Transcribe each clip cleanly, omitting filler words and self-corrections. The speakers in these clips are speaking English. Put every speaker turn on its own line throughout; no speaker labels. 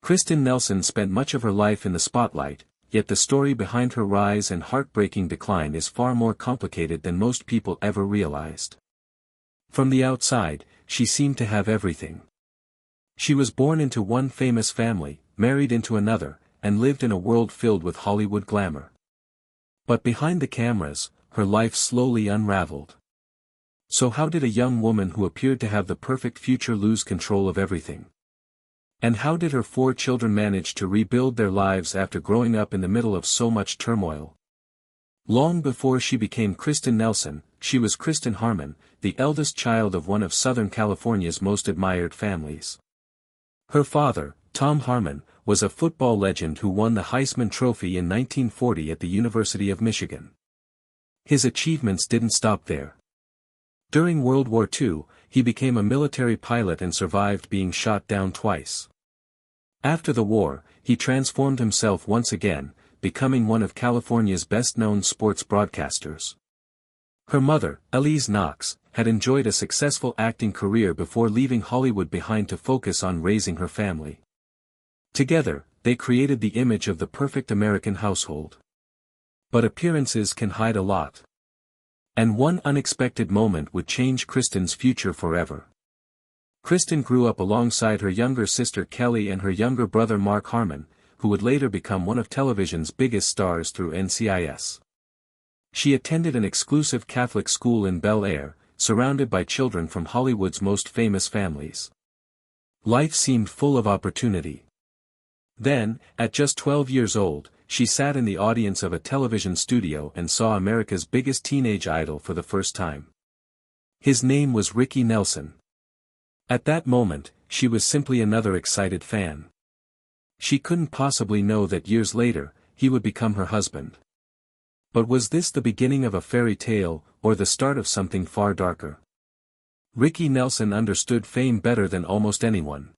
Kristin Nelson spent much of her life in the spotlight, yet the story behind her rise and heartbreaking decline is far more complicated than most people ever realized. From the outside, she seemed to have everything. She was born into one famous family, married into another, and lived in a world filled with Hollywood glamour. But behind the cameras, her life slowly unraveled. So how did a young woman who appeared to have the perfect future lose control of everything? And how did her 4 children manage to rebuild their lives after growing up in the middle of so much turmoil? Long before she became Kristin Nelson, she was Kristin Harmon, the eldest child of one of Southern California's most admired families. Her father, Tom Harmon, was a football legend who won the Heisman Trophy in 1940 at the University of Michigan. His achievements didn't stop there. During World War II, he became a military pilot and survived being shot down twice. After the war, he transformed himself once again, becoming one of California's best-known sports broadcasters. Her mother, Elise Knox, had enjoyed a successful acting career before leaving Hollywood behind to focus on raising her family. Together, they created the image of the perfect American household. But appearances can hide a lot. And one unexpected moment would change Kristin's future forever. Kristin grew up alongside her younger sister Kelly and her younger brother Mark Harmon, who would later become one of television's biggest stars through NCIS. She attended an exclusive Catholic school in Bel Air, surrounded by children from Hollywood's most famous families. Life seemed full of opportunity. Then, at just 12 years old, she sat in the audience of a television studio and saw America's biggest teenage idol for the first time. His name was Ricky Nelson. At that moment, she was simply another excited fan. She couldn't possibly know that years later, he would become her husband. But was this the beginning of a fairy tale, or the start of something far darker? Ricky Nelson understood fame better than almost anyone.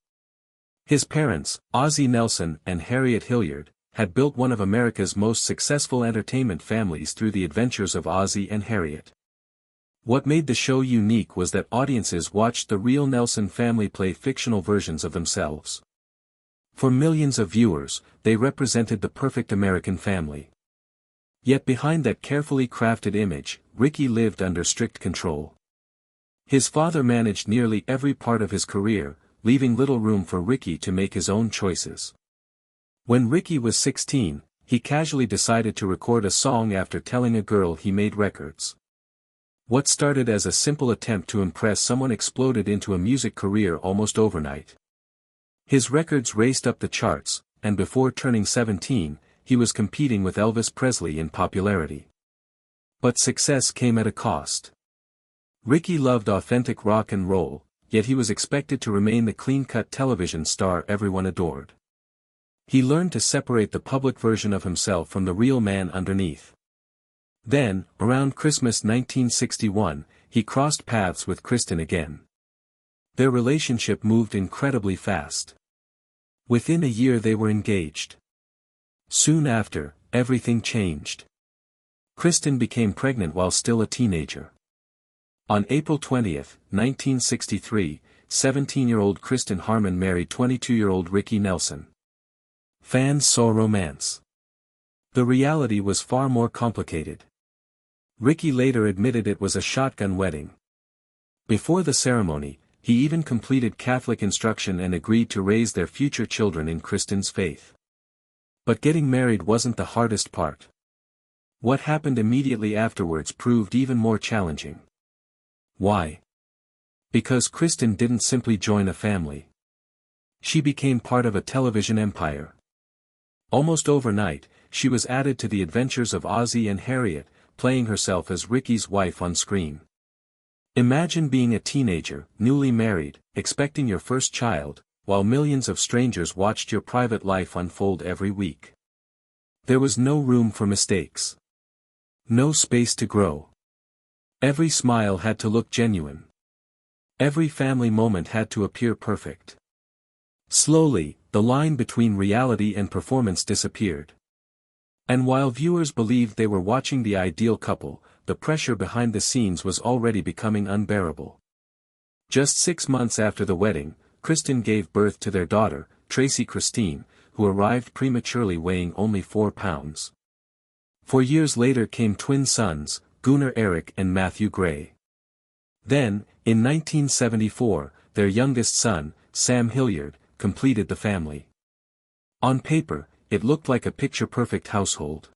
His parents, Ozzie Nelson and Harriet Hilliard, had built one of America's most successful entertainment families through the adventures of Ozzie and Harriet. What made the show unique was that audiences watched the real Nelson family play fictional versions of themselves. For millions of viewers, they represented the perfect American family. Yet behind that carefully crafted image, Ricky lived under strict control. His father managed nearly every part of his career, leaving little room for Ricky to make his own choices. When Ricky was 16, he casually decided to record a song after telling a girl he made records. What started as a simple attempt to impress someone exploded into a music career almost overnight. His records raced up the charts, and before turning 17, he was competing with Elvis Presley in popularity. But success came at a cost. Ricky loved authentic rock and roll, yet he was expected to remain the clean-cut television star everyone adored. He learned to separate the public version of himself from the real man underneath. Then, around Christmas 1961, he crossed paths with Kristin again. Their relationship moved incredibly fast. Within a year they were engaged. Soon after, everything changed. Kristin became pregnant while still a teenager. On April 20, 1963, 17-year-old Kristin Harmon married 22-year-old Ricky Nelson. Fans saw romance. The reality was far more complicated. Ricky later admitted it was a shotgun wedding. Before the ceremony, he even completed Catholic instruction and agreed to raise their future children in Kristin's faith. But getting married wasn't the hardest part. What happened immediately afterwards proved even more challenging. Why? Because Kristin didn't simply join a family. She became part of a television empire. Almost overnight, she was added to the adventures of Ozzie and Harriet, playing herself as Ricky's wife on screen. Imagine being a teenager, newly married, expecting your first child, while millions of strangers watched your private life unfold every week. There was no room for mistakes. No space to grow. Every smile had to look genuine. Every family moment had to appear perfect. Slowly, the line between reality and performance disappeared. And while viewers believed they were watching the ideal couple, the pressure behind the scenes was already becoming unbearable. Just 6 months after the wedding, Kristin gave birth to their daughter, Kristin, who arrived prematurely weighing only 4 pounds. 4 years later came twin sons, Gunnar Erik and Matthew Gray. Then, in 1974, their youngest son, Sam Hilliard, completed the family. On paper, it looked like a picture-perfect household.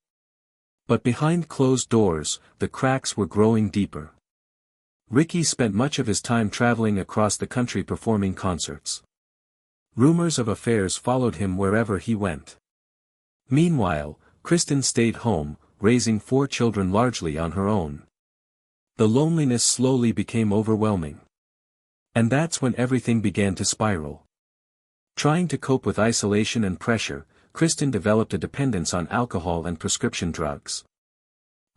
But behind closed doors, the cracks were growing deeper. Ricky spent much of his time traveling across the country performing concerts. Rumors of affairs followed him wherever he went. Meanwhile, Kristin stayed home, raising 4 children largely on her own. The loneliness slowly became overwhelming. And that's when everything began to spiral. Trying to cope with isolation and pressure, Kristin developed a dependence on alcohol and prescription drugs.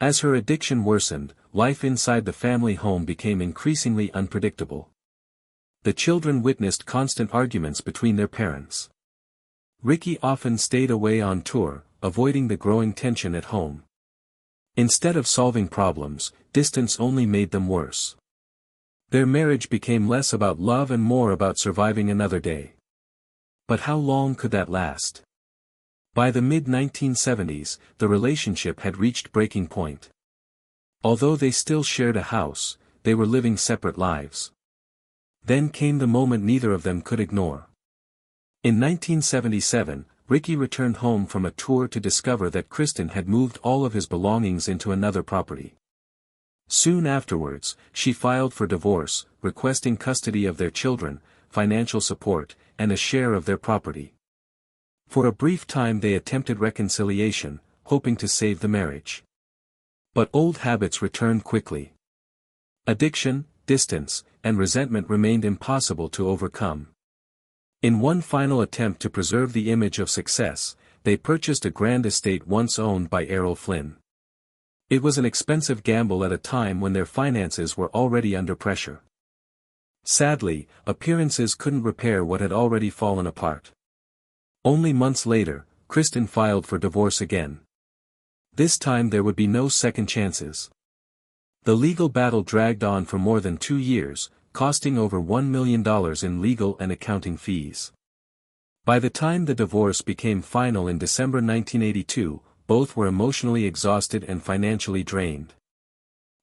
As her addiction worsened, life inside the family home became increasingly unpredictable. The children witnessed constant arguments between their parents. Ricky often stayed away on tour, avoiding the growing tension at home. Instead of solving problems, distance only made them worse. Their marriage became less about love and more about surviving another day. But how long could that last? By the mid-1970s, the relationship had reached breaking point. Although they still shared a house, they were living separate lives. Then came the moment neither of them could ignore. In 1977, Ricky returned home from a tour to discover that Kristin had moved all of his belongings into another property. Soon afterwards, she filed for divorce, requesting custody of their children, financial support, and a share of their property. For a brief time they attempted reconciliation, hoping to save the marriage. But old habits returned quickly. Addiction, distance, and resentment remained impossible to overcome. In one final attempt to preserve the image of success, they purchased a grand estate once owned by Errol Flynn. It was an expensive gamble at a time when their finances were already under pressure. Sadly, appearances couldn't repair what had already fallen apart. Only months later, Kristin filed for divorce again. This time there would be no second chances. The legal battle dragged on for more than 2 years, costing over $1 million in legal and accounting fees. By the time the divorce became final in December 1982, both were emotionally exhausted and financially drained.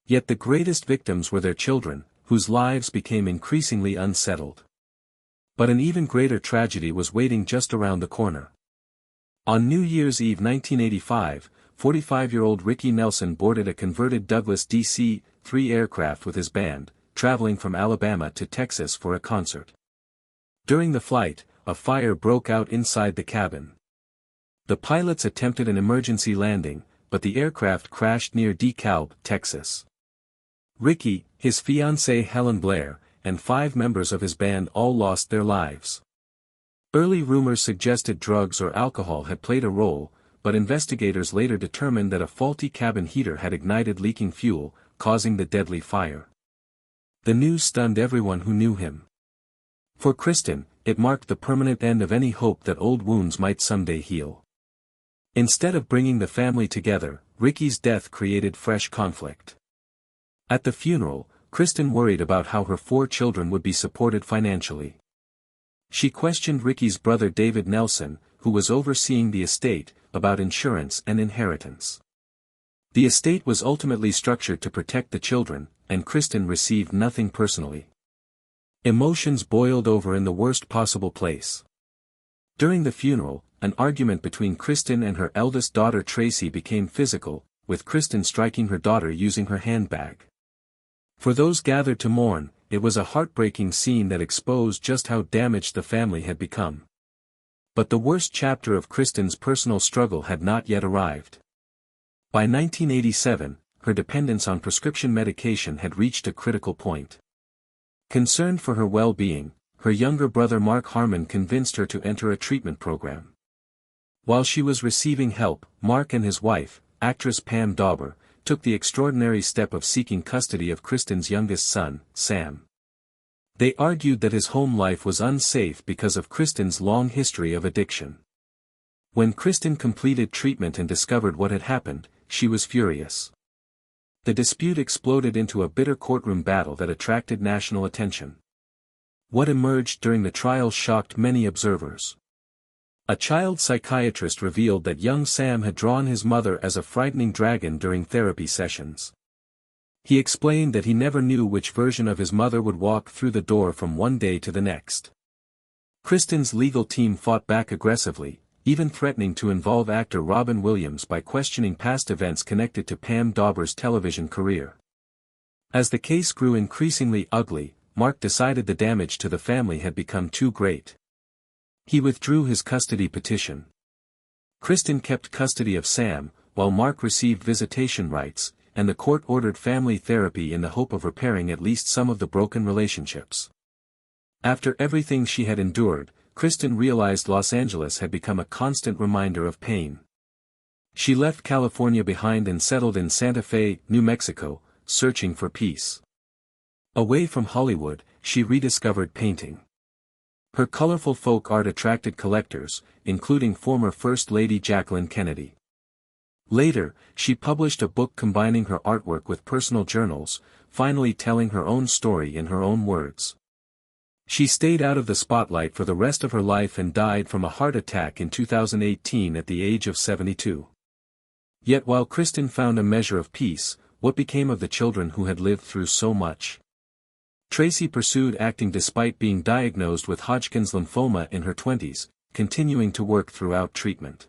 Yet the greatest victims were their children, whose lives became increasingly unsettled. But an even greater tragedy was waiting just around the corner. On New Year's Eve 1985, 45-year-old Ricky Nelson boarded a converted Douglas DC-3 aircraft with his band, traveling from Alabama to Texas for a concert. During the flight, a fire broke out inside the cabin. The pilots attempted an emergency landing, but the aircraft crashed near DeKalb, Texas. Ricky, his fiancée Helen Blair, and 5 members of his band all lost their lives. Early rumors suggested drugs or alcohol had played a role, but investigators later determined that a faulty cabin heater had ignited leaking fuel, causing the deadly fire. The news stunned everyone who knew him. For Kristin, it marked the permanent end of any hope that old wounds might someday heal. Instead of bringing the family together, Ricky's death created fresh conflict. At the funeral, Kristin worried about how her 4 children would be supported financially. She questioned Ricky's brother David Nelson, who was overseeing the estate, about insurance and inheritance. The estate was ultimately structured to protect the children, and Kristin received nothing personally. Emotions boiled over in the worst possible place. During the funeral, an argument between Kristin and her eldest daughter Tracy became physical, with Kristin striking her daughter using her handbag. For those gathered to mourn, it was a heartbreaking scene that exposed just how damaged the family had become. But the worst chapter of Kristin's personal struggle had not yet arrived. By 1987, her dependence on prescription medication had reached a critical point. Concerned for her well-being, her younger brother Mark Harmon convinced her to enter a treatment program. While she was receiving help, Mark and his wife, actress Pam Dauber, took the extraordinary step of seeking custody of Kristin's youngest son, Sam. They argued that his home life was unsafe because of Kristin's long history of addiction. When Kristin completed treatment and discovered what had happened, she was furious. The dispute exploded into a bitter courtroom battle that attracted national attention. What emerged during the trial shocked many observers. A child psychiatrist revealed that young Sam had drawn his mother as a frightening dragon during therapy sessions. He explained that he never knew which version of his mother would walk through the door from one day to the next. Kristin's legal team fought back aggressively, even threatening to involve actor Robin Williams by questioning past events connected to Pam Dauber's television career. As the case grew increasingly ugly, Mark decided the damage to the family had become too great. He withdrew his custody petition. Kristin kept custody of Sam, while Mark received visitation rights, and the court ordered family therapy in the hope of repairing at least some of the broken relationships. After everything she had endured, Kristin realized Los Angeles had become a constant reminder of pain. She left California behind and settled in Santa Fe, New Mexico, searching for peace. Away from Hollywood, she rediscovered painting. Her colorful folk art attracted collectors, including former First Lady Jacqueline Kennedy. Later, she published a book combining her artwork with personal journals, finally telling her own story in her own words. She stayed out of the spotlight for the rest of her life and died from a heart attack in 2018 at the age of 72. Yet while Kristin found a measure of peace, what became of the children who had lived through so much? Tracy pursued acting despite being diagnosed with Hodgkin's lymphoma in her 20s, continuing to work throughout treatment.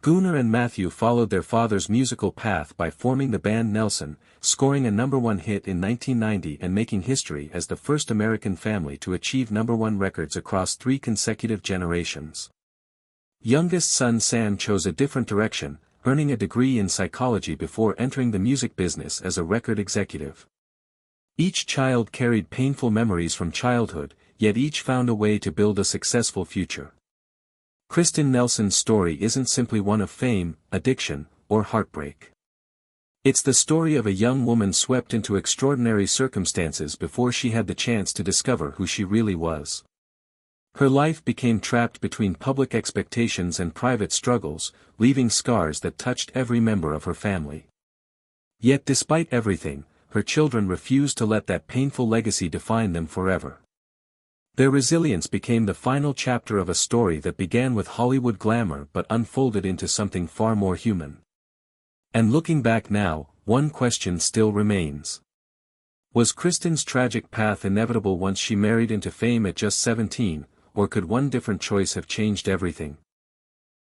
Gunnar and Matthew followed their father's musical path by forming the band Nelson, scoring a #1 hit in 1990 and making history as the first American family to achieve #1 records across 3 consecutive generations. Youngest son Sam chose a different direction, earning a degree in psychology before entering the music business as a record executive. Each child carried painful memories from childhood, yet each found a way to build a successful future. Kristin Nelson's story isn't simply one of fame, addiction, or heartbreak. It's the story of a young woman swept into extraordinary circumstances before she had the chance to discover who she really was. Her life became trapped between public expectations and private struggles, leaving scars that touched every member of her family. Yet despite everything, her children refused to let that painful legacy define them forever. Their resilience became the final chapter of a story that began with Hollywood glamour but unfolded into something far more human. And looking back now, one question still remains. Was Kristin's tragic path inevitable once she married into fame at just 17, or could one different choice have changed everything?